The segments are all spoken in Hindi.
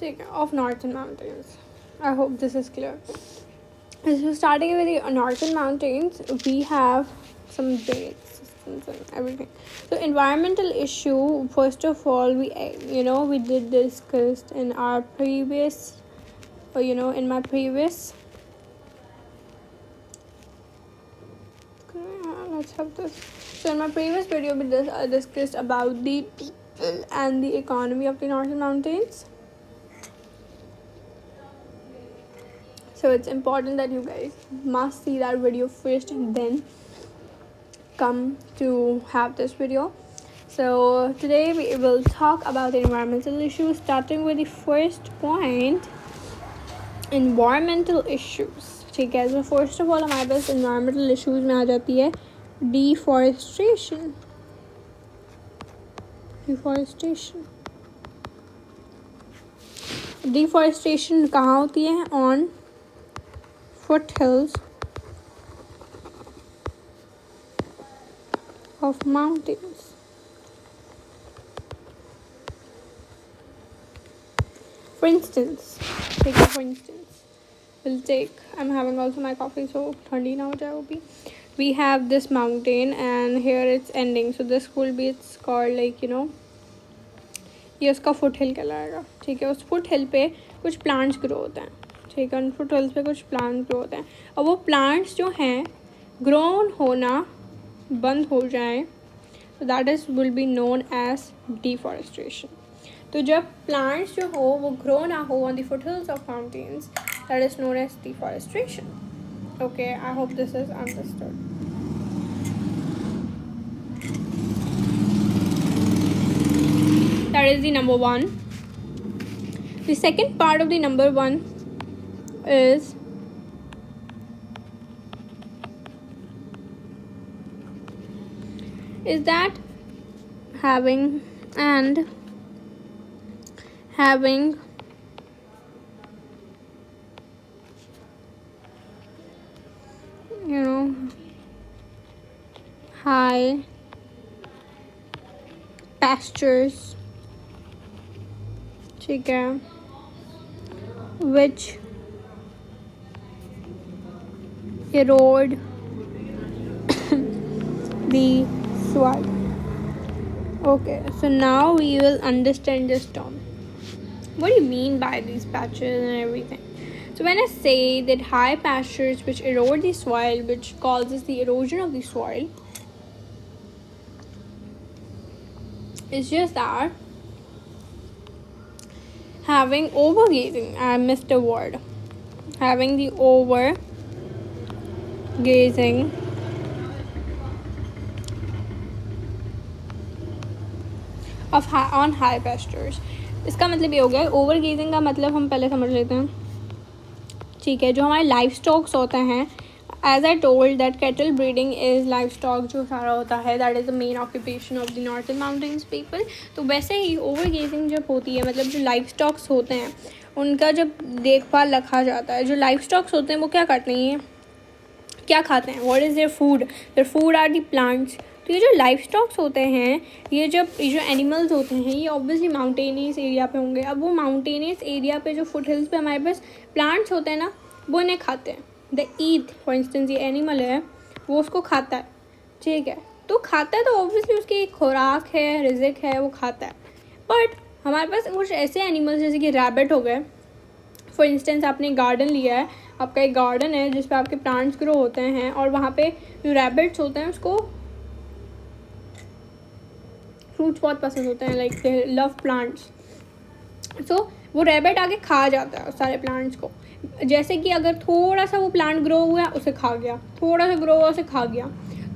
ठीक है, of northern mountains. I hope this is clear. So starting with the northern mountains, we have some drainage systems and everything. So environmental issue, first of all, we did discussed in our previous, in my previous. Let's have this. So in my previous video, we discussed about the people and the economy of the northern mountains. So it's important that you guys must see that video first and then come to have this video. So today we will talk about the environmental issues, starting with the first point, environmental issues. ठीक है, so first of all हमारे पास environmental issues में आ जाती है deforestation. Deforestation कहाँ होती है? On foothills of mountains. For instance, I'm having also my coffee, so ठंडी ना हो जाए वो भी. We have this mountain and here it's ending, so this will be, it's called like ये उसका फुट हिल कहलाएगा. ठीक है, उस फुट हिल पे कुछ प्लांट्स ग्रो होते हैं. ठीक है, उन फुट हिल्स पे कुछ प्लांट्स ग्रो होते हैं और वो प्लांट्स जो हैं ग्रोन होना बंद हो जाए, तो that is will be known as deforestation. तो जब प्लांट्स जो हो वो ग्रो ना हो on the foothills of mountains, that is known as deforestation. Okay, I hope this is understood. That is the number one. The second part of the number one is that having high pastures, ठीक है, which erode the soil. Okay, so now we will understand this term. What do you mean by these patches and everything? So when I say that high pastures which erode the soil, which causes the erosion of the soil, it's just that having overgrazing, I missed a word, having the overgrazing on high pastures. इसका मतलब ये हो गया, ओवरगेजिंग का मतलब हम पहले समझ लेते हैं. ठीक है, जो हमारे लाइफ स्टॉक्स होते हैं, as I told that cattle breeding is life stock जो सारा होता है, that is the main occupation of the northern mountains people. तो वैसे ही ओवरगेजिंग जब होती है, मतलब जो लाइफ स्टॉक्स होते हैं उनका जब देखभाल रखा जाता है. जो लाइफ स्टॉक्स होते हैं वो क्या करते हैं, क्या खाते हैं, what is their food? Their food are the plants. तो ये जो लाइफ स्टॉक्स होते हैं, ये जो एनिमल्स होते हैं, ये ऑब्वियसली माउंटेनियस एरिया पे होंगे. अब वो माउंटेनियस एरिया पे जो फुट हिल्स पे हमारे पास प्लांट्स होते हैं ना, वो इन्हें खाते हैं. द ईट, फॉर इंस्टेंस ये एनिमल है वो उसको खाता है. ठीक है, तो खाता है तो ऑब्वियसली उसकी एक खुराक है, रिजिक है, वो खाता है. बट हमारे पास कुछ ऐसे एनिमल्स जैसे कि रैबिट हो गए. फॉर इंस्टेंस आपने गार्डन लिया है, आपका एक गार्डन है जिस पे आपके प्लांट्स ग्रो होते हैं और वहाँ पे जो रैबिट्स होते हैं उसको फ्रूट्स बहुत पसंद होते हैं, लाइक दे लव प्लांट्स. सो वो रैबिट आके खा जाता है सारे प्लांट्स को. जैसे कि अगर थोड़ा सा वो प्लांट ग्रो हुआ उसे खा गया, थोड़ा सा ग्रो हुआ उसे खा गया.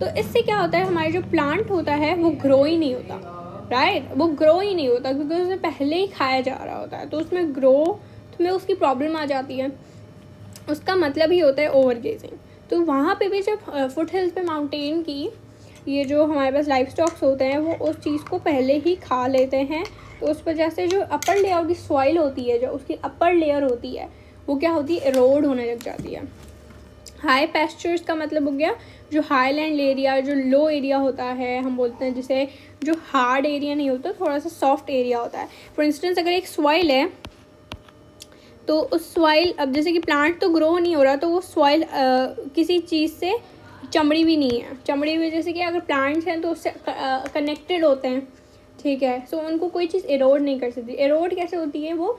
तो इससे क्या होता है, हमारे जो प्लांट होता है वो ग्रो ही नहीं होता. राइट, वो ग्रो ही नहीं होता क्योंकि उसे पहले ही खाया जा रहा होता है. तो उसमें ग्रोथ में उसकी प्रॉब्लम आ जाती है. उसका मतलब ही होता है ओवरगेजिंग. तो वहाँ पे भी जब फुट हिल्स पे माउंटेन की ये जो हमारे पास लाइफ स्टॉक्स होते हैं वो उस चीज़ को पहले ही खा लेते हैं. तो उस वजह से जो अपर लेयर की सॉइल होती है, जो उसकी अपर लेयर होती है, वो क्या होती है, एरोड होने लग जाती है. हाई पैस्चर्स का मतलब हो गया जो हाईलैंड एरिया, जो लो एरिया होता है, हम बोलते हैं जिसे जो हार्ड एरिया नहीं होता, थोड़ा सा सॉफ्ट एरिया होता है. फॉर इंस्टेंस अगर एक सॉइल है तो उस सॉइल, अब जैसे कि प्लांट तो ग्रो नहीं हो रहा, तो वो सॉइल किसी चीज़ से चमड़ी भी नहीं है, चमड़ी भी जैसे कि अगर प्लांट्स हैं तो उससे कनेक्टेड होते हैं, ठीक है। सो उनको कोई चीज़ एरोड नहीं कर सकती। एरोड कैसे होती है वो,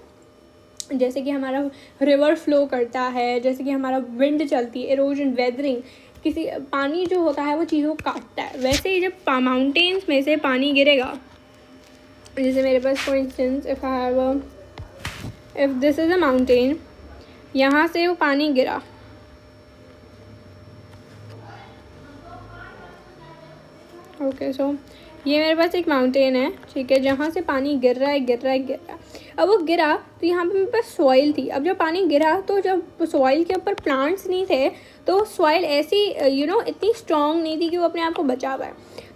जैसे कि हमारा रिवर फ्लो करता है, जैसे कि हमारा विंड चलती है, एरोजन, वेदरिंग, किसी पानी जो होता है वो चीज़ों को काटता है। वैसे ही जब माउंटेन्स में से पानी गिरेगा, जैसे मेरे पास for instance if this is a mountain, यहाँ से वो पानी गिरा, ओके, सो ये मेरे पास एक माउंटेन है, ठीक है, जहाँ से पानी गिर रहा है। अब वो गिरा तो यहाँ पे मेरे पास सॉइल थी। अब जब पानी गिरा तो जब सॉइल के ऊपर प्लांट्स नहीं थे तो सॉइल ऐसी इतनी स्ट्रॉन्ग नहीं थी कि वो अपने आप को बचा पाए।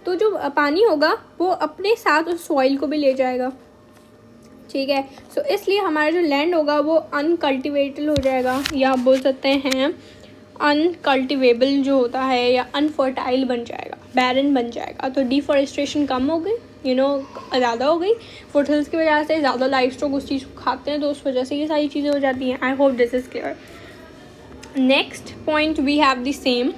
तो जो पानी होगा वो अपने साथ उस सॉइल को भी ले जाएगा, ठीक है। सो इसलिए हमारा जो लैंड होगा वो अनकल्टिवेटेड हो जाएगा, या आप बोल सकते हैं अनकल्टिवेबल जो होता है, या अनफर्टाइल बन जाएगा, बैरन बन जाएगा। तो डिफॉरेस्टेशन कम हो गई, ज़्यादा हो गई फुटहिल्स की वजह से, ज़्यादा लाइफ स्टॉक उस चीज़ को खाते हैं, तो उस वजह से ये सारी चीज़ें हो जाती हैं। I hope this is clear. Next point we have the same,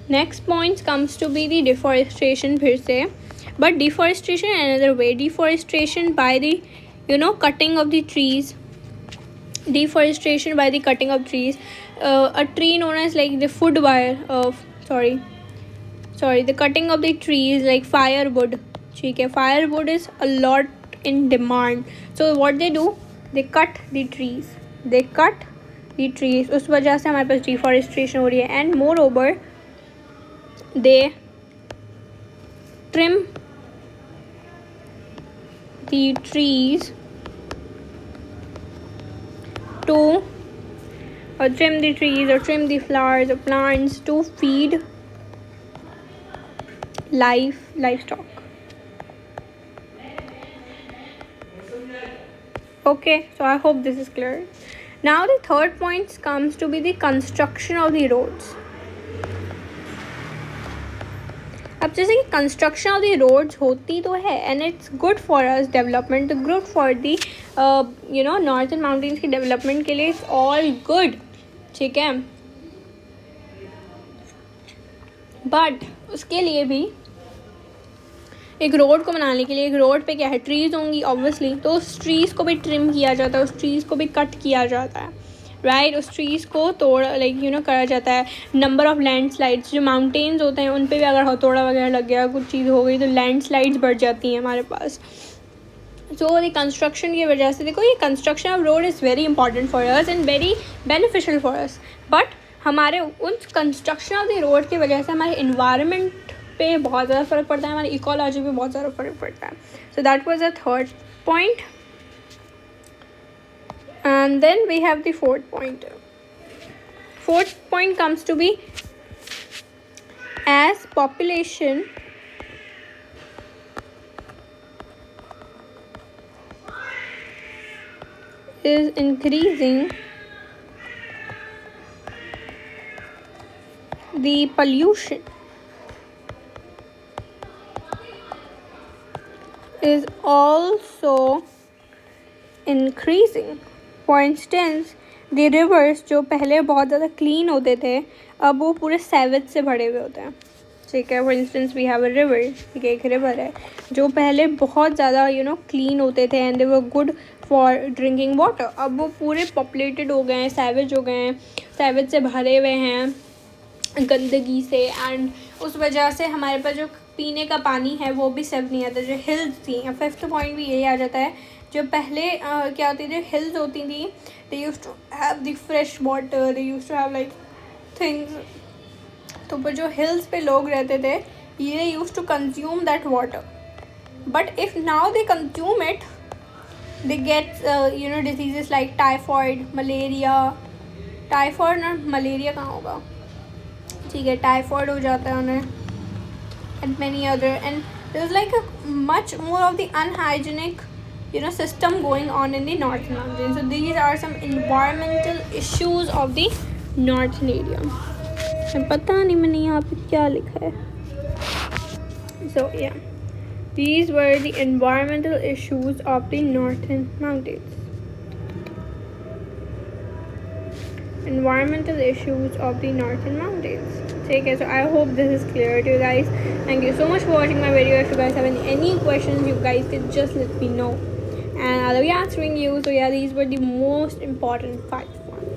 next point comes to be the deforestation फिर से, but deforestation in another way, deforestation by the cutting of the trees, deforestation by the cutting of trees, a tree known as like the food wire of sorry the cutting of the trees like firewood, ठीक है, firewood is a lot in demand, so what they do, they cut the trees, उस वजह से हमारे पास deforestation हो रही है। and moreover they trim the trees to trim the trees or trim the flowers or plants to feed livestock. Okay, so I hope this is clear. Now the third point comes to be the construction of the roads. अब जैसे कि कंस्ट्रक्शन ऑफ द रोड्स होती तो है and it's good for us development, good for the northern mountains की डेवलपमेंट के लिए इट्स ऑल गुड, ठीक है। बट उसके लिए भी एक रोड को बनाने के लिए, एक रोड पे क्या है, ट्रीज़ होंगी ऑब्वियसली, तो उस ट्रीज़ को भी ट्रिम किया जाता है, उस ट्रीज़ को भी कट किया जाता है, राइट। उस ट्रीज़ को तोड़ करा जाता है। नंबर ऑफ लैंडस्लाइड्स, जो माउंटेन्स होते हैं उन पे भी अगर हथौड़ा वगैरह लग गया, कुछ चीज़ हो गई, तो लैंडस्लाइड्स बढ़ जाती हैं हमारे पास। सो ये कंस्ट्रक्शन की वजह से, देखो, ये construction of road is very important for us and very beneficial for us, but हमारे उन कंस्ट्रक्शन ऑफ द रोड की वजह से हमारे इन्वायरमेंट पे बहुत ज़्यादा फ़र्क पड़ता है, हमारी इकोलॉजी पे बहुत ज़्यादा फ़र्क पड़ता है। So that was the third point. And then we have the fourth point. Fourth point comes to be, as population is increasing, the pollution is also increasing. For instance the reverse जो पहले बहुत ज़्यादा क्लीन होते थे, अब वो पूरे सेवेज से भरे हुए होते हैं, ठीक है। For instance we have a river, ठीक है, एक रिवर है जो पहले बहुत ज़्यादा क्लीन होते थे and they were good for drinking water, अब वो पूरे पॉपुलेटेड हो गए हैं, सेवेज हो गए हैं, सेवेज से भरे हुए हैं गंदगी से, एंड उस वजह से हमारे पास जो पीने का पानी है वो भी सेफ नहीं आता। जो हिल्स थी, फिफ्थ पॉइंट भी यही आ जाता है, जो पहले क्या होती थी, हिल्स होती थी, they used to have the fresh water, they used to have like things, तो पर जो हिल्स पे लोग रहते थे ये used to consume that water, but if now they consume it they get diseases like typhoid, malaria, typhoid और मलेरिया कहाँ होगा, ठीक है, टाइफॉइड हो जाता है उन्हें, and many other, and there is like a much more of the unhygienic system going on in the northern mountains. So these are some environmental issues of the northern area. पता नहीं मैंने यहाँ पे क्या लिखा है. So yeah, these were the environmental issues of the northern mountains. Environmental issues of the northern mountains. Okay, so I hope this is clear to you guys. Thank you so much for watching my video. If you guys have any questions, you guys can just let me know, and I'll be answering you. So yeah, these were the most important 5